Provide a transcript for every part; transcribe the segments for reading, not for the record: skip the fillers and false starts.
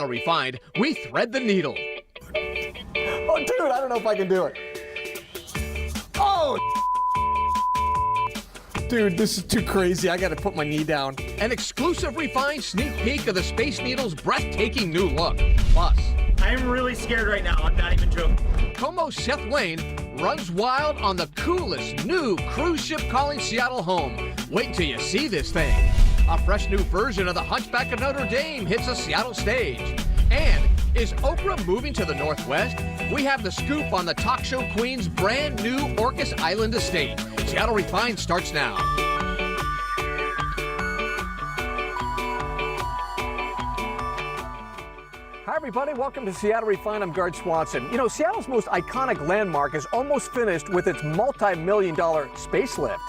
Refined, we thread the needle. Oh, dude, I don't know if I can do it. Oh, dude, this is too crazy. I gotta put my knee down. An exclusive refined sneak peek of the Space Needle's breathtaking new look. Plus, I'm really scared right now. I'm not even joking. Como Seth Wayne runs wild on the coolest new cruise ship calling Seattle home. Wait until you see this thing. A fresh new version of the Hunchback of Notre Dame hits a Seattle stage. And is Oprah moving to the Northwest? We have the scoop on the talk show queen's brand new Orcas Island estate. Seattle Refined starts now. Hi, everybody. Welcome to Seattle Refined. I'm Gard Swanson. You know, Seattle's most iconic landmark is almost finished with its multi-million-dollar space lift.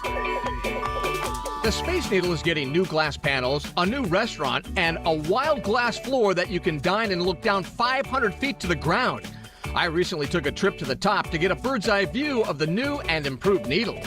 The Space Needle is getting new glass panels, a new restaurant, and a wild glass floor that you can dine and look down 500 feet to the ground. I recently took a trip to the top to get a bird's eye view of the new and improved Needle.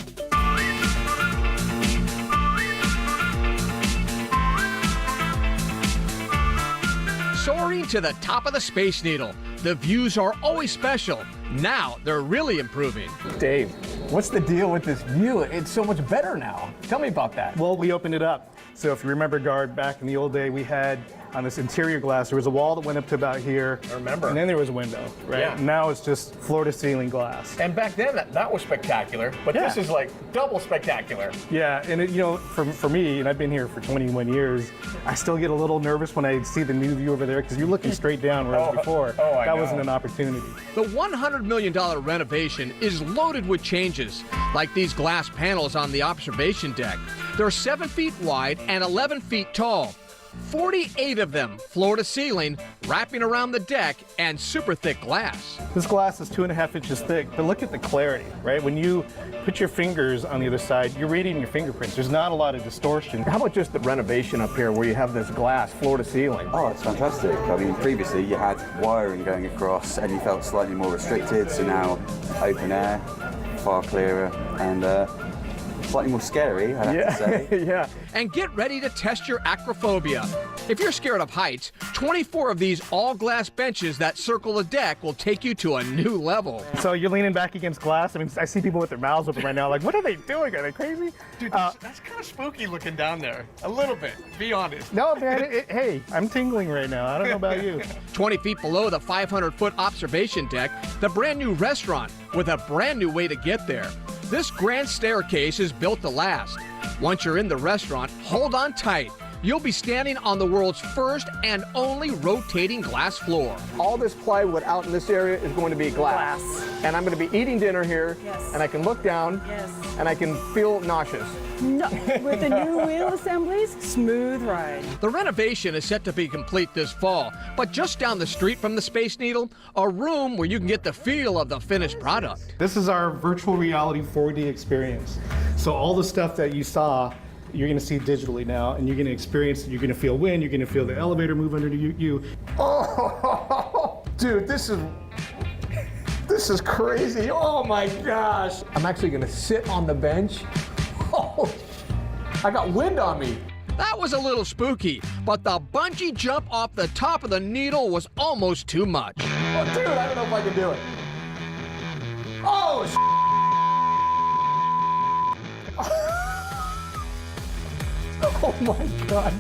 Soaring to the top of the Space Needle. The views are always special. Now they're really improving. Dave, what's the deal with this view? It's so much better now. Tell me about that. Well, we opened it up. So if you remember, Gard, back in the old day, we had on this interior glass, there was a wall that went up to about here. I remember. And then there was a window, right? Yeah. Now it's just floor to ceiling glass. And back then, that was spectacular, but Yeah. this is like double spectacular. Yeah, and it, you know, for me, and I've been here for 21 years, I still get a little nervous when I see the new view over there because you're looking straight down, whereas before, I know. wasn't an opportunity. The $100 million renovation is loaded with changes, like these glass panels on the observation deck. They're 7 feet wide and 11 feet tall. 48 of them floor to ceiling, wrapping around the deck, and super thick glass. This glass is 2.5 inches thick, but look at the clarity, right? When you put your fingers on the other side, you're reading your fingerprints. There's not a lot of distortion. How about just the renovation up here where you have this glass floor to ceiling? Oh, it's fantastic. I mean, previously you had wiring going across and you felt slightly more restricted, so now open air, far clearer, and slightly more scary, I have to say. Yeah. And get ready to test your acrophobia. If you're scared of heights, 24 of these all-glass benches that circle the deck will take you to a new level. So you're leaning back against glass. I mean, I see people with their mouths open right now, like, what are they doing? Are they crazy? Dude, that's kind of spooky looking down there. A little bit, be honest. No, man, hey, I'm tingling right now. I don't know about you. 20 feet below the 500-foot observation deck, the brand new restaurant with a brand new way to get there. This grand staircase is built to last. Once you're in the restaurant, hold on tight. You'll be standing on the world's first and only rotating glass floor. All this plywood out in this area is going to be glass. And I'm going to be eating dinner here, Yes. and I can look down, Yes. and I can feel nauseous. No, with the new wheel assemblies, smooth ride. The renovation is set to be complete this fall, but just down the street from the Space Needle, a room where you can get the feel of the finished product. This is our virtual reality 4D experience. So all the stuff that you saw, you're going to see digitally now, and you're going to experience it. You're going to feel wind. You're going to feel the elevator move under you. Oh, dude, this is crazy. Oh my gosh. I'm actually going to sit on the bench. Oh, I got wind on me. That was a little spooky, but the bungee jump off the top of the Needle was almost too much. Oh, dude, I don't know if I can do it. Oh, oh my God.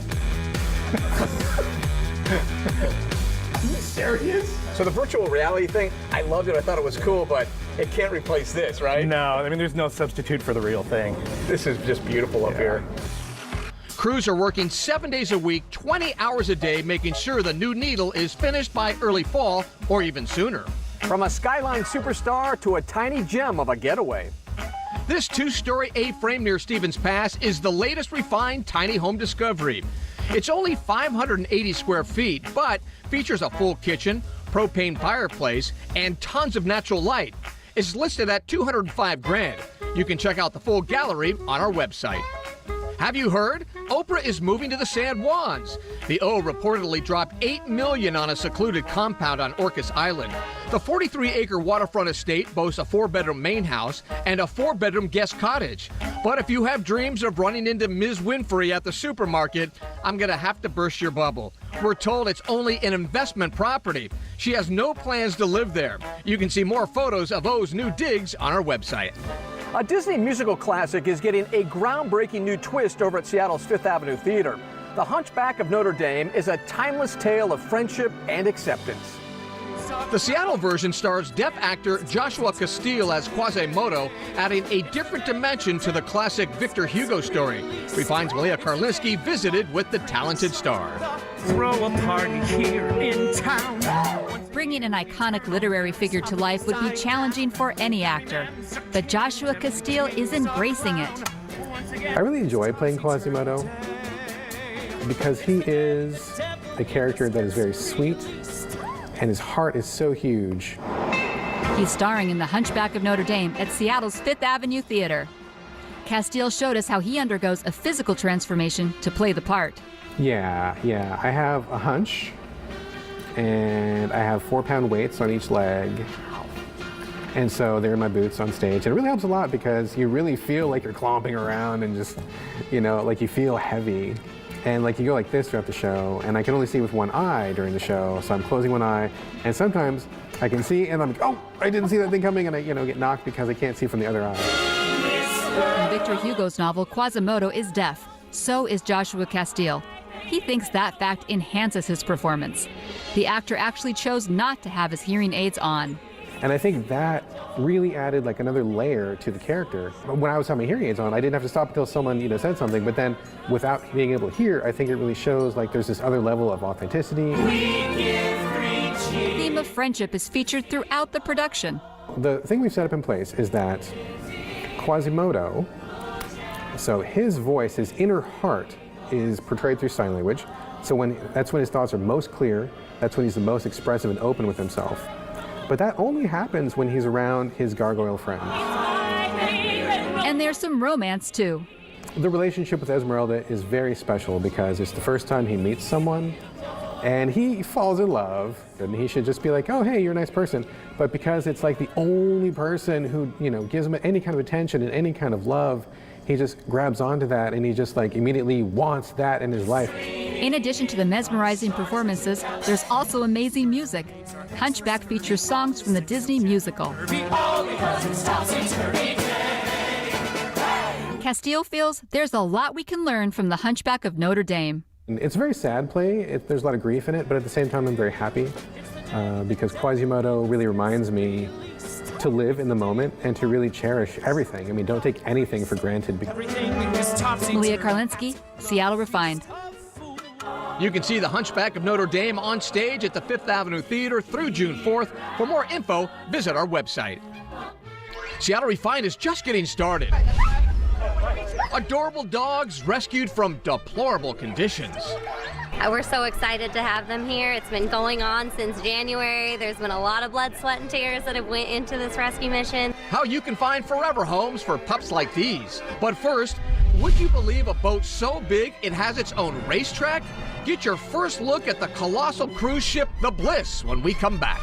Are you serious? So the virtual reality thing, I loved it. I thought it was cool, but it can't replace this, right? No, I mean, there's no substitute for the real thing. This is just beautiful up here. Crews are working 7 days a week, 20 hours a day, making sure the new Needle is finished by early fall or even sooner. From a skyline superstar to a tiny gem of a getaway. This two-story A-frame near Stevens Pass is the latest refined tiny home discovery. It's only 580 square feet, but features a full kitchen, propane fireplace, and tons of natural light. It's listed at $205 grand. You can check out the full gallery on our website. Have you heard? Oprah is moving to the San Juans. The O reportedly dropped $8 million on a secluded compound on Orcas Island. The 43-acre waterfront estate boasts a 4-bedroom main house and a 4-bedroom guest cottage. But if you have dreams of running into Ms. Winfrey at the supermarket, I'm going to have to burst your bubble. We're told it's only an investment property. She has no plans to live there. You can see more photos of O's new digs on our website. A Disney musical classic is getting a groundbreaking new twist over at Seattle's Fifth Avenue Theater. The Hunchback of Notre Dame is a timeless tale of friendship and acceptance. The Seattle version stars deaf actor Joshua Castile as Quasimodo, adding a different dimension to the classic Victor Hugo story. Refined's Malia Karlinski visited with the talented star. Throw a party here in town. Bringing an iconic literary figure to life would be challenging for any actor, but Joshua Castile is embracing it. I really enjoy playing Quasimodo because he is a character that is very sweet, and his heart is so huge. He's starring in The Hunchback of Notre Dame at Seattle's Fifth Avenue Theater. Castile showed us how he undergoes a physical transformation to play the part. Yeah. I have a hunch, and I have 4-pound weights on each leg. And so they're in my boots on stage. And it really helps a lot because you really feel like you're clomping around and just, like you feel heavy. And like you go like this throughout the show, and I can only see with one eye during the show, so I'm closing one eye, and sometimes I can see, and I'm like, oh, I didn't see that thing coming, and I get knocked because I can't see from the other eye. In Victor Hugo's novel, Quasimodo is deaf. So is Joshua Castile. He thinks that fact enhances his performance. The actor actually chose not to have his hearing aids on. And I think that really added like another layer to the character. When I was having my hearing aids on, I didn't have to stop until someone said something, but then without being able to hear, I think it really shows like there's this other level of authenticity. The theme of friendship is featured throughout the production. The thing we've set up in place is that Quasimodo, so his voice, his inner heart is portrayed through sign language. So that's when his thoughts are most clear, that's when he's the most expressive and open with himself. But that only happens when he's around his gargoyle friends. And there's some romance, too. The relationship with Esmeralda is very special because it's the first time he meets someone, and he falls in love, and he should just be like, oh, hey, you're a nice person. But because it's like the only person who, gives him any kind of attention and any kind of love, he just grabs onto that, and he just like immediately wants that in his life. In addition to the mesmerizing performances, there's also amazing music. Hunchback features songs from the Disney musical. Castile feels there's a lot we can learn from The Hunchback of Notre Dame. It's a very sad play. There's a lot of grief in it, but at the same time, I'm very happy because Quasimodo really reminds me to live in the moment and to really cherish everything. I mean, don't take anything for granted. Malia Karlinski, Seattle Refined. You can see The Hunchback of Notre Dame on stage at the Fifth Avenue Theater through June 4th. For more info, visit our website. Seattle Refined is just getting started. Adorable dogs rescued from deplorable conditions. We're so excited to have them here. It's been going on since January. There's been a lot of blood, sweat, and tears that have went into this rescue mission. How you can find forever homes for pups like these. But first, would you believe a boat so big it has its own racetrack? Get your first look at the colossal cruise ship, the Bliss, when we come back.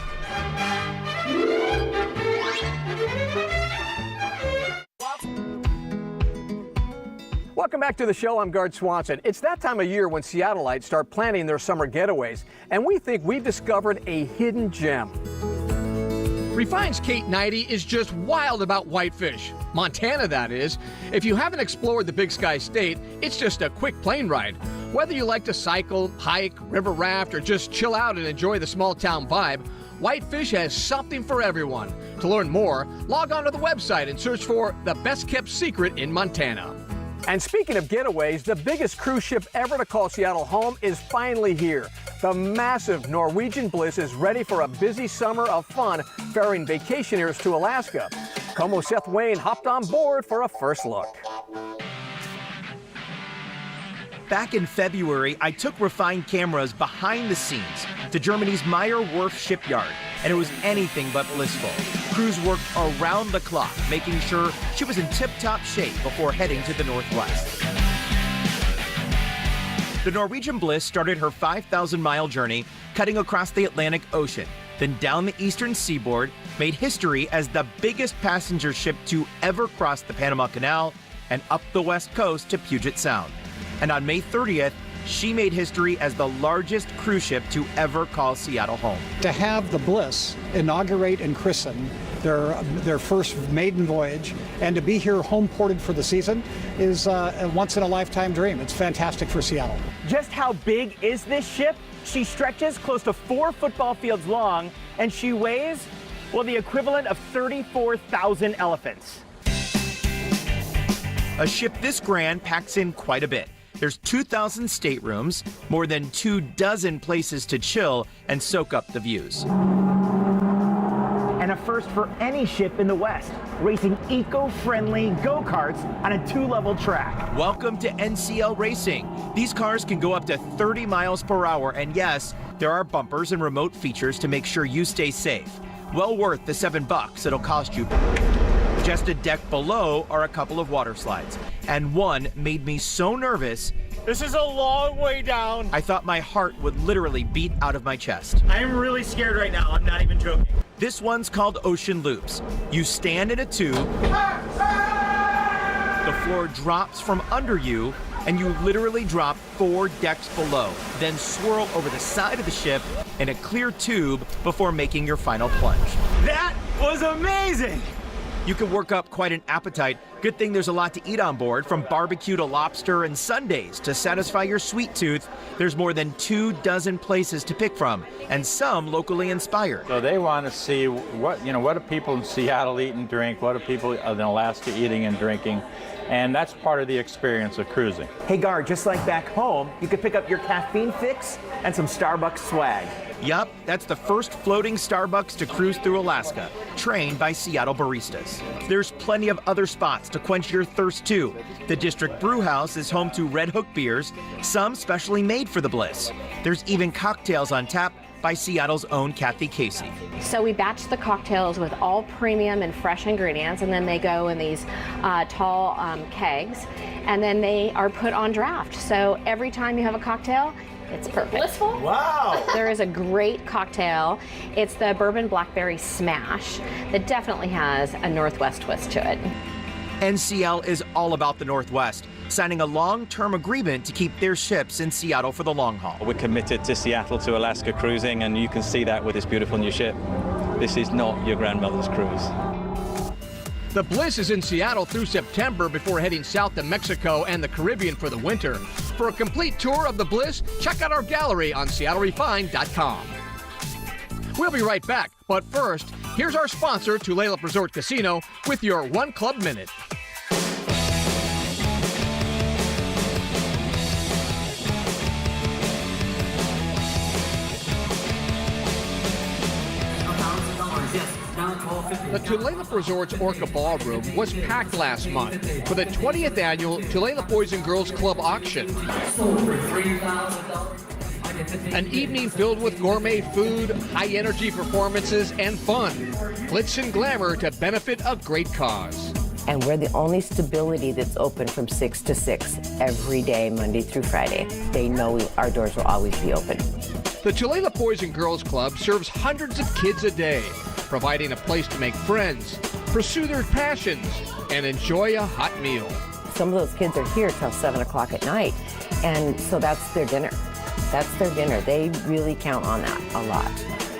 Welcome back to the show. I'm Gard Swanson. It's that time of year when Seattleites start planning their summer getaways, and we think we've discovered a hidden gem. Refined's Kate Knighty is just wild about whitefish. Montana, that is. If you haven't explored the Big Sky State, it's just a quick plane ride. Whether you like to cycle, hike, river raft, or just chill out and enjoy the small town vibe, Whitefish has something for everyone. To learn more, log on to the website and search for the best kept secret in Montana. And speaking of getaways, the biggest cruise ship ever to call Seattle home is finally here. The massive Norwegian Bliss is ready for a busy summer of fun, ferrying vacationers to Alaska. Como Seth Wayne hopped on board for a first look. Back in February, I took refined cameras behind the scenes to Germany's Meyer Werft shipyard, and it was anything but blissful. Crews worked around the clock, making sure she was in tip-top shape before heading to the Northwest. The Norwegian Bliss started her 5,000-mile journey, cutting across the Atlantic Ocean, then down the eastern seaboard, made history as the biggest passenger ship to ever cross the Panama Canal, and up the west coast to Puget Sound. And on May 30th, she made history as the largest cruise ship to ever call Seattle home. To have the Bliss inaugurate and christen their first maiden voyage, and to be here home ported for the season is a once-in-a-lifetime dream. It's fantastic for Seattle. Just how big is this ship? She stretches close to 4 football fields long, and she weighs, well, the equivalent of 34,000 elephants. A ship this grand packs in quite a bit. There's 2,000 staterooms, more than 24 places to chill and soak up the views. And a first for any ship in the West, racing eco-friendly go-karts on a 2-level track. Welcome to NCL Racing. These cars can go up to 30 miles per hour, and yes, there are bumpers and remote features to make sure you stay safe. Well worth the $7 it'll cost you. Just a deck below are a couple of water slides, and one made me so nervous. This is a long way down. I thought my heart would literally beat out of my chest. I am really scared right now, I'm not even joking. This one's called Ocean Loops. You stand in a tube, the floor drops from under you, and you literally drop 4 decks below, then swirl over the side of the ship in a clear tube before making your final plunge. That was amazing! You can work up quite an appetite. Good thing there's a lot to eat on board, from barbecue to lobster and sundaes. To satisfy your sweet tooth, there's more than 24 places to pick from, and some locally inspired. So they want to see what do people in Seattle eat and drink, what are people in Alaska eating and drinking, and that's part of the experience of cruising. Hey Gar, just like back home, you could pick up your caffeine fix and some Starbucks swag. Yup, that's the first floating Starbucks to cruise through Alaska, trained by Seattle baristas. There's plenty of other spots to quench your thirst too. The District Brew House is home to Red Hook beers, some specially made for the Bliss. There's even cocktails on tap by Seattle's own Kathy Casey. So we batch the cocktails with all premium and fresh ingredients, and then they go in these tall kegs, and then they are put on draft. So every time you have a cocktail, it's perfect. Blissful? Wow! There is a great cocktail. It's the Bourbon Blackberry Smash that definitely has a Northwest twist to it. NCL is all about the Northwest, signing a long-term agreement to keep their ships in Seattle for the long haul. We're committed to Seattle to Alaska cruising, and you can see that with this beautiful new ship. This is not your grandmother's cruise. The Bliss is in Seattle through September before heading south to Mexico and the Caribbean for the winter. For a complete tour of the Bliss, check out our gallery on SeattleRefined.com. We'll be right back, but first, here's our sponsor, Tulalip Resort Casino, with your One Club Minute. The Tulalip Resort's Orca Ballroom was packed last month for the 20th annual Tulalip Boys and Girls Club auction. An evening filled with gourmet food, high-energy performances, and fun. Glitz and glamour to benefit a great cause. And we're the only stability that's open from 6 to 6 every day, Monday through Friday. They know our doors will always be open. The Tulalip Boys and Girls Club serves hundreds of kids a day, providing a place to make friends, pursue their passions, and enjoy a hot meal. Some of those kids are here till 7 o'clock at night, and so that's their dinner. That's their dinner. They really count on that a lot.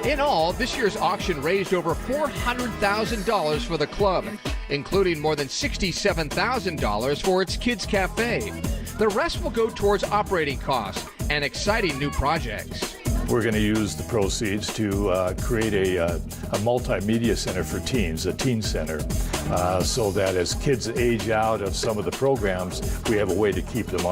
In all, this year's auction raised over $400,000 for the club, including more than $67,000 for its Kids Cafe. The rest will go towards operating costs and exciting new projects. We're going to use the proceeds to create a multimedia center for teens, a teen center, so that as kids age out of some of the programs, we have a way to keep them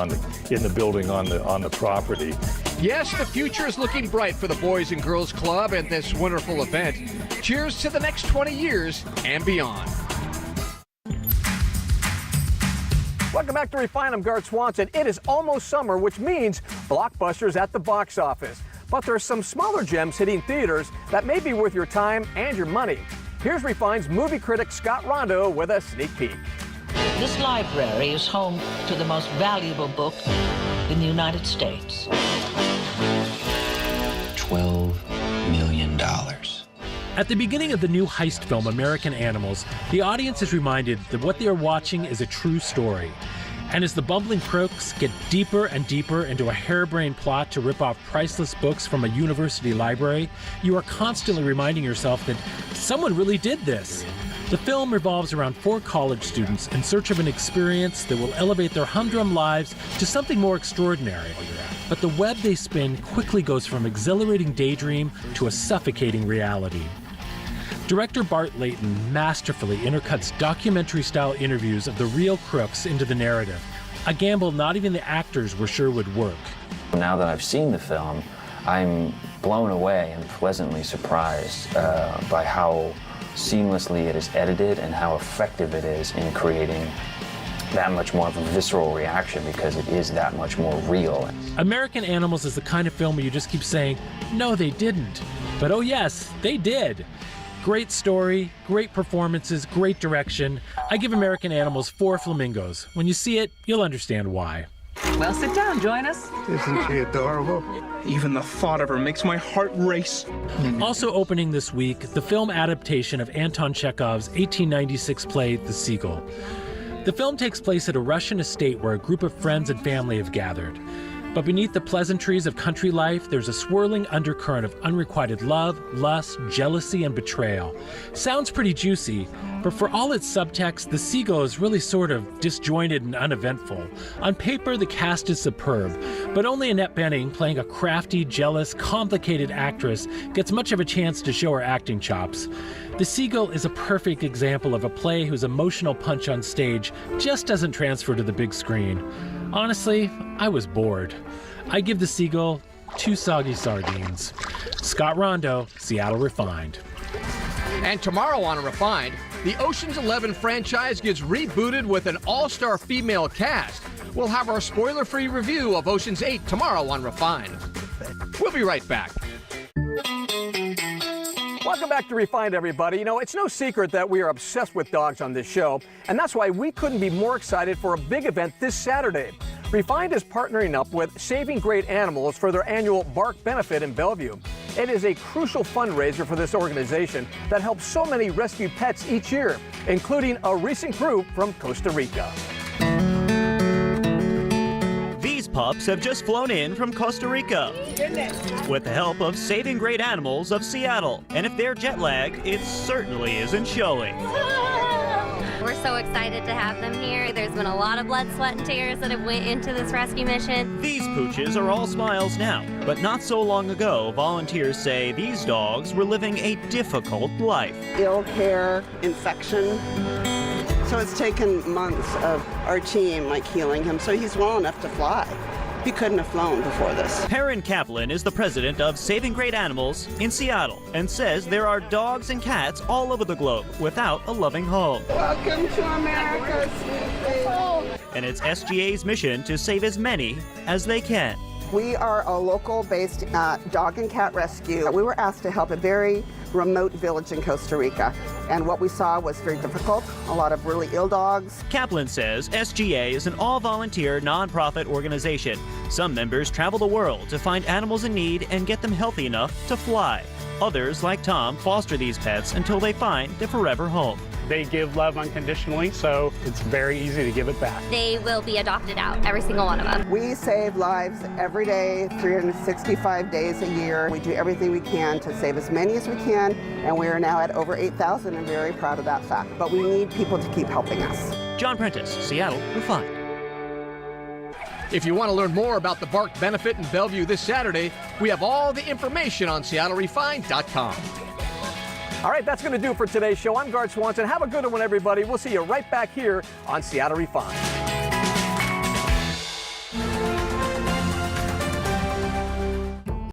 in the building on the property. Yes, the future is looking bright for the Boys and Girls Club and this wonderful event. Cheers to the next 20 years and beyond. Welcome back to Refine. I'm Garth Swanson. It is almost summer, which means blockbusters at the box office. But there are some smaller gems hitting theaters that may be worth your time and your money. Here's Refine's movie critic Scott Rondo with a sneak peek. This library is home to the most valuable book in the United States. $12 million. At the beginning of the new heist film, American Animals, the audience is reminded that what they are watching is a true story. And as the bumbling crooks get deeper and deeper into a harebrained plot to rip off priceless books from a university library, you are constantly reminding yourself that someone really did this. The film revolves around 4 college students in search of an experience that will elevate their humdrum lives to something more extraordinary. But the web they spin quickly goes from exhilarating daydream to a suffocating reality. Director Bart Layton masterfully intercuts documentary-style interviews of the real crooks into the narrative, a gamble not even the actors were sure would work. Now that I've seen the film, I'm blown away and pleasantly surprised by how seamlessly it is edited and how effective it is in creating that much more of a visceral reaction because it is that much more real. American Animals is the kind of film where you just keep saying, no, they didn't. But oh yes, they did. Great story, great performances, great direction. I give American Animals 4 flamingos. When you see it, you'll understand why. Well, sit down, join us. Isn't she adorable? Even the thought of her makes my heart race. Also opening this week, the film adaptation of Anton Chekhov's 1896 play, The Seagull. The film takes place at a Russian estate where a group of friends and family have gathered. But beneath the pleasantries of country life, there's a swirling undercurrent of unrequited love, lust, jealousy, and betrayal. Sounds pretty juicy, but for all its subtext, The Seagull is really sort of disjointed and uneventful. On paper, the cast is superb, but only Annette Bening, playing a crafty, jealous, complicated actress, gets much of a chance to show her acting chops. The Seagull is a perfect example of a play whose emotional punch on stage just doesn't transfer to the big screen. Honestly, I was bored. I give The Seagull 2 soggy sardines. Scott Rondo, Seattle Refined. And tomorrow on Refined, the Ocean's 11 franchise gets rebooted with an all-star female cast. We'll have our spoiler-free review of Ocean's 8 tomorrow on Refined. We'll be right back. Welcome back to Refined, everybody. You know, it's no secret that we are obsessed with dogs on this show, and that's why we couldn't be more excited for a big event this Saturday. Refined is partnering up with Saving Great Animals for their annual Bark Benefit in Bellevue. It is a crucial fundraiser for this organization that helps so many rescued pets each year, including a recent group from Costa Rica. These pups have just flown in from Costa Rica with the help of Saving Great Animals of Seattle. And if they're jet lagged, it certainly isn't showing. We're so excited to have them here. There's been a lot of blood, sweat, and tears that have went into this rescue mission. These pooches are all smiles now, but not so long ago, volunteers say these dogs were living a difficult life. Ill care, infection. So it's taken months of our team healing him, so he's well enough to fly. He couldn't have flown before this. Perrin Kaplan is the president of Saving Great Animals in Seattle and says there are dogs and cats all over the globe without a loving home. Welcome to America, sweet baby. And it's SGA's mission to save as many as they can. We are a local-based dog and cat rescue. We were asked to help a very remote village in Costa Rica, and what we saw was very difficult. A lot of really ill dogs. Kaplan says SGA is an all-volunteer nonprofit organization. Some members travel the world to find animals in need and get them healthy enough to fly. Others, like Tom, foster these pets until they find their forever home. They give love unconditionally, so it's very easy to give it back. They will be adopted out, every single one of them. We save lives every day, 365 days a year. We do everything we can to save as many as we can, and we are now at over 8,000 and very proud of that fact. But we need people to keep helping us. John Prentice, Seattle Refined. If you want to learn more about the Bark Benefit in Bellevue this Saturday, we have all the information on SeattleRefined.com. All right, that's going to do it for today's show. I'm Gard Swanson. Have a good one, everybody. We'll see you right back here on Seattle Refined.